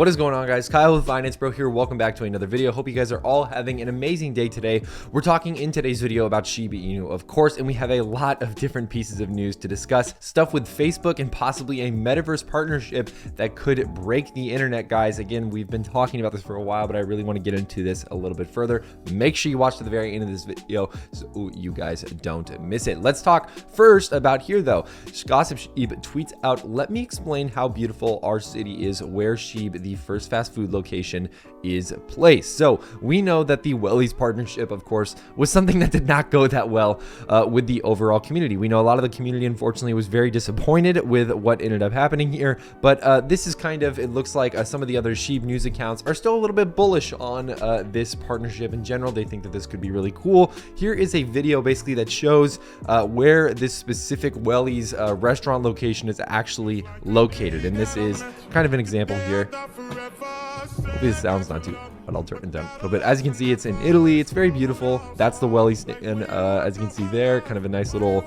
What is going on, guys? Kyle with Finance Bro here. Welcome back to another video. Hope you guys are all having an amazing day today. We're talking in today's video about Shiba Inu, of course, and we have a lot of different pieces of news to discuss. Stuff with Facebook and possibly a Metaverse partnership that could break the internet, guys. Again, we've been talking about this for a while, but I really want to get into this a little bit further. Make sure you watch to the very end of this video so you guys don't miss it. Let's talk first about here, though. Gossip Shib tweets out, "Let me explain how beautiful our city is, where Shib, the first fast food location, is placed." So we know that the WELLIES partnership, of course, was something that did not go that well with the overall community. We know a lot of the community, unfortunately, was very disappointed with what ended up happening here. But this is kind of, it looks like some of the other Shib news accounts are still a little bit bullish on this partnership in general. They think that this could be really cool. Here is a video basically that shows where this specific WELLIES restaurant location is actually located. And this is kind of an example here. Hopefully this sound's not too, but I'll turn it down a little bit. As you can see, it's in Italy. It's very beautiful. That's the WELLIES, and as you can see there, kind of a nice little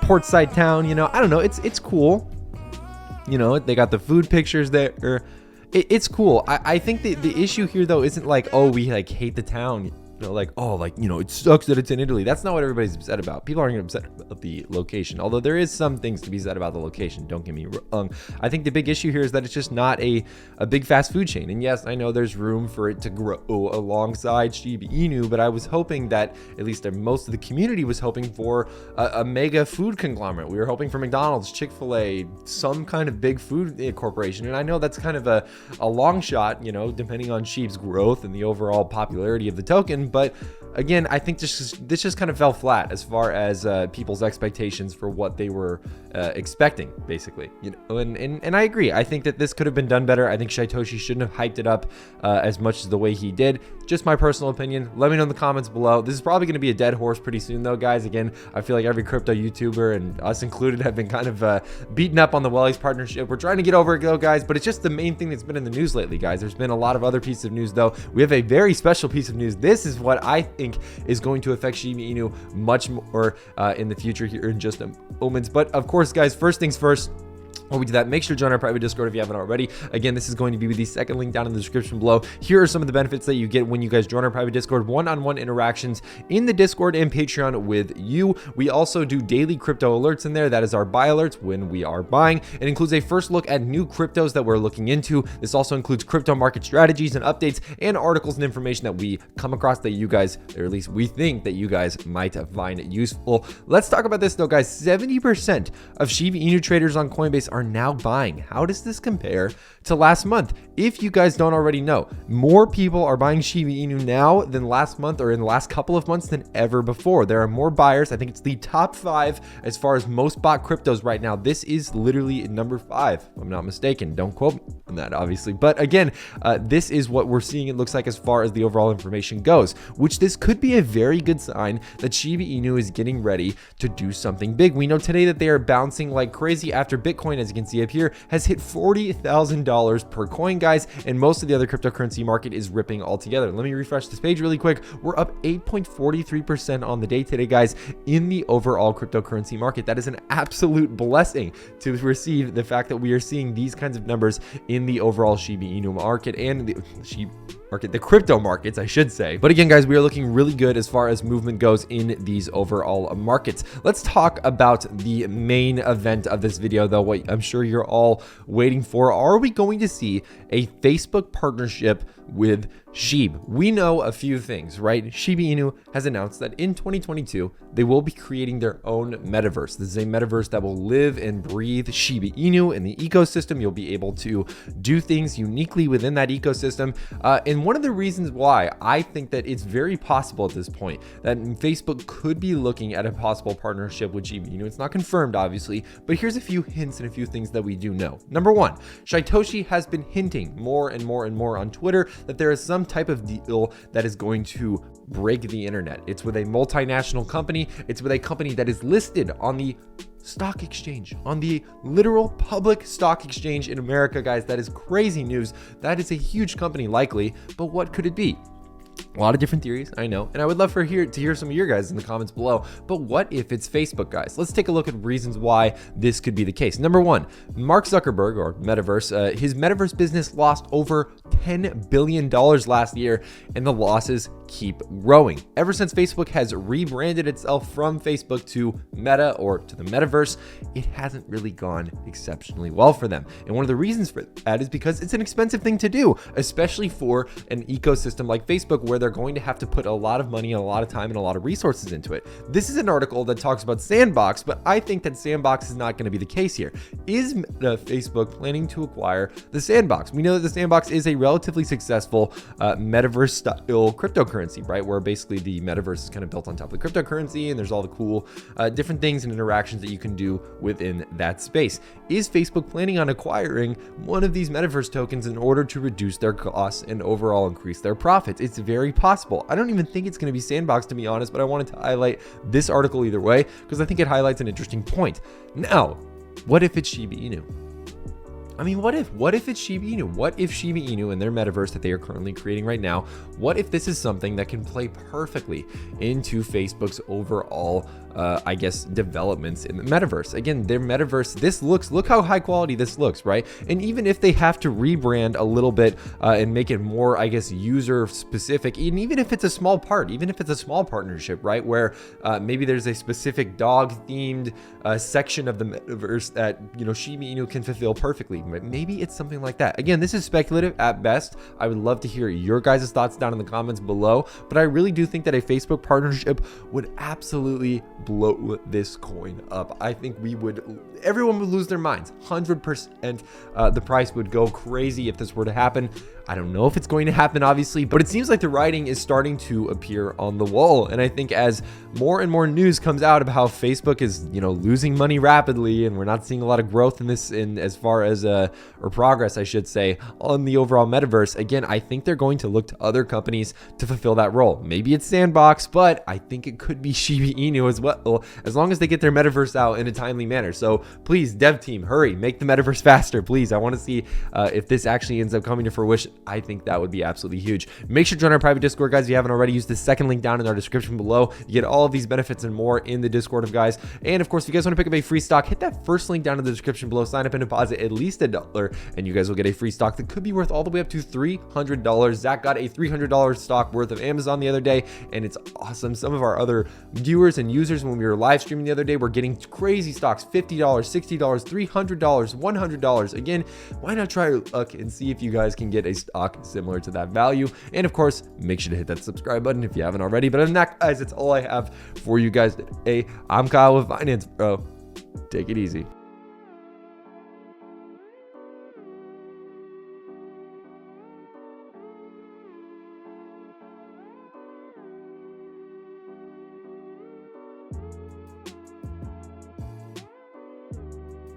portside town. You know, I don't know. It's cool. You know, they got the food pictures there. It's cool. I think the issue here though isn't like, oh, we like hate the town. You know, like, oh, like, you know, it sucks that it's in Italy. That's not what everybody's upset about. People aren't upset about the location, although there is some things to be said about the location. Don't get me wrong. I think the big issue here is that it's just not a big fast food chain. And yes, I know there's room for it to grow alongside Shiba Inu, but I was hoping that at least most of the community was hoping for a mega food conglomerate. We were hoping for McDonald's, Chick-fil-A, some kind of big food corporation. And I know that's kind of a long shot, you know, depending on Shib's growth and the overall popularity of the token. But again, I think this just kind of fell flat as far as people's expectations for what they were expecting, basically. You know, and I agree. I think that this could have been done better. I think Shitoshi shouldn't have hyped it up as much as the way he did. Just my personal opinion. Let me know in the comments below. This is probably going to be a dead horse pretty soon, though, guys. Again, I feel like every crypto YouTuber, and us included, have been kind of beaten up on the WELLIES partnership. We're trying to get over it, though, guys. But it's just the main thing that's been in the news lately, guys. There's been a lot of other pieces of news, though. We have a very special piece of news. This is what I think is going to affect Shiba Inu much more in the future here in just a moment. But of course, guys, first things first. While we do that, make sure to join our private Discord if you haven't already. Again, this is going to be with the second link down in the description below. Here are some of the benefits that you get when you guys join our private Discord: one-on-one interactions in the Discord and Patreon with you. We also do daily crypto alerts in there. That is our buy alerts when we are buying. It includes a first look at new cryptos that we're looking into. This also includes crypto market strategies and updates and articles and information that we come across that you guys, or at least we think that you guys might find useful. Let's talk about this though, guys. 70% of Shiba Inu traders on Coinbase are now buying. How does this compare to last month? If you guys don't already know, more people are buying Shiba Inu now than last month, or in the last couple of months, than ever before. There are more buyers. I think it's the top 5 as far as most bought cryptos right now. This is literally number 5, if I'm not mistaken. Don't quote me on that, obviously. But again, this is what we're seeing, it looks like, as far as the overall information goes, which this could be a very good sign that Shiba Inu is getting ready to do something big. We know today that they are bouncing like crazy after Bitcoin, as you can see up here, has hit $40,000 per coin, guys, and most of the other cryptocurrency market is ripping altogether. Let me refresh this page really quick. We're up 8.43% on the day today, guys, in the overall cryptocurrency market. That is an absolute blessing to receive, the fact that we are seeing these kinds of numbers in the overall Shiba Inu market and the crypto markets, I should say. But again, guys, we are looking really good as far as movement goes in these overall markets. Let's talk about the main event of this video, though, what I'm sure you're all waiting for. Are we going to see a Facebook partnership with Shib? We know a few things, right? Shiba Inu has announced that in 2022, they will be creating their own metaverse. This is a metaverse that will live and breathe Shiba Inu in the ecosystem. You'll be able to do things uniquely within that ecosystem. And one of the reasons why I think that it's very possible at this point that Facebook could be looking at a possible partnership with Shiba Inu. It's not confirmed, obviously, but here's a few hints and a few things that we do know. Number one, Shitoshi has been hinting more and more and more on Twitter that there is some type of deal that is going to break the internet. It's with a multinational company. It's with a company that is listed on the stock exchange, on the literal public stock exchange in America, guys. That is crazy news. That is a huge company, likely, but what could it be? A lot of different theories, I know, and I would love to hear some of your guys in the comments below. But what if it's Facebook, guys? Let's take a look at reasons why this could be the case. Number one, Mark Zuckerberg, or Metaverse, his Metaverse business lost over $10 billion last year, and the losses keep growing. Ever since Facebook has rebranded itself from Facebook to Meta, or to the Metaverse, it hasn't really gone exceptionally well for them. And one of the reasons for that is because it's an expensive thing to do, especially for an ecosystem like Facebook, where they're going to have to put a lot of money and a lot of time and a lot of resources into it. This is an article that talks about Sandbox, but I think that Sandbox is not going to be the case here. Is Facebook planning to acquire the Sandbox? We know that the Sandbox is a relatively successful Metaverse style cryptocurrency, right? Where basically the Metaverse is kind of built on top of the cryptocurrency, and there's all the cool different things and interactions that you can do within that space. Is Facebook planning on acquiring one of these Metaverse tokens in order to reduce their costs and overall increase their profits? It's very possible. I don't even think it's going to be Sandbox, to be honest, but I wanted to highlight this article either way because I think it highlights an interesting point. Now, what if it's Shiba Inu? I mean, what if it's Shiba Inu? What if Shiba Inu and their metaverse that they are currently creating right now, what if this is something that can play perfectly into Facebook's overall, I guess, developments in the metaverse? Again, their metaverse, look how high quality this looks, right? And even if they have to rebrand a little bit and make it more, I guess, user specific, and even if it's a small partnership, right? Where maybe there's a specific dog themed section of the metaverse that, Shiba Inu can fulfill perfectly. Maybe it's something like that. Again, this is speculative at best. I would love to hear your guys' thoughts down in the comments below, but I really do think that a Facebook partnership would absolutely blow this coin up. I think everyone would lose their minds. 100%. The price would go crazy if this were to happen. I don't know if it's going to happen, obviously, but it seems like the writing is starting to appear on the wall. And I think as more and more news comes out about how Facebook is, losing money rapidly, and we're not seeing a lot of growth in this, as far as or progress, I should say, on the overall metaverse. Again, I think they're going to look to other companies to fulfill that role. Maybe it's Sandbox, but I think it could be Shiba Inu as well, as long as they get their metaverse out in a timely manner. So please, dev team, hurry, make the metaverse faster, please. I want to see if this actually ends up coming to fruition. I think that would be absolutely huge. Make sure to join our private Discord, guys. If you haven't already, use the second link down in our description below. You get all of these benefits and more in the Discord of guys. And of course, if you guys want to pick up a free stock, hit that first link down in the description below. Sign up and deposit at least $1, and you guys will get a free stock that could be worth all the way up to $300. Zach got a $300 stock worth of Amazon the other day, and it's awesome. Some of our other viewers and users, when we were live streaming the other day, were getting crazy stocks: $50, $60, $300, $100. Again, why not try your luck and see if you guys can get a stock similar to that value? And of course, make sure to hit that subscribe button if you haven't already. But other than that, guys, it's all I have for you guys today. I'm Kyle with Finance Bro. Take it easy.